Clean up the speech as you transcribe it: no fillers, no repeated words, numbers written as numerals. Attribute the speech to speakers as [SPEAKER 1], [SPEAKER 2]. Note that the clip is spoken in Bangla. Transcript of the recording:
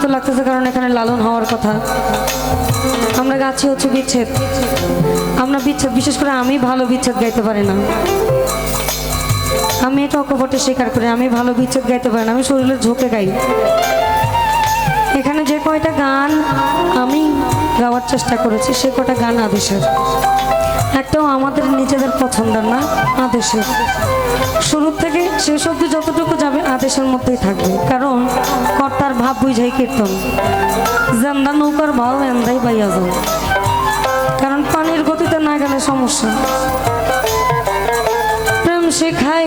[SPEAKER 1] বিরক্ত লাগতেছে, কারণ এখানে লালন হওয়ার কথা। আমরা গাছি হচ্ছে বিচ্ছেদ, আমরা বিচ্ছেদ, বিশেষ করে আমি ভালো বিচ্ছেদ গাইতে পারি না। আমি এটা অকপটে স্বীকার করি, আমি ভালো বিচ্ছেদ গাইতে পারি না, আমি শরীরের ঝোঁকে গাই। এখানে যে কয়টা গান আমি গাওয়ার চেষ্টা করেছি সে কয়টা গান আদেশের, একটাও আমাদের নিজেদের পছন্দের না, আদেশের। শুরু থেকে শেষ অবধি যতটুকু যাবে আদেশের মধ্যেই থাকবে, কারণ কর্তার ভাব বুঝাই কীর্তন। জান্দা নৌকার ভাব এন্দাই বাইয়া যাও, কারণ পানির গতিতে না গেলে সমস্যা। প্রেম শেখাই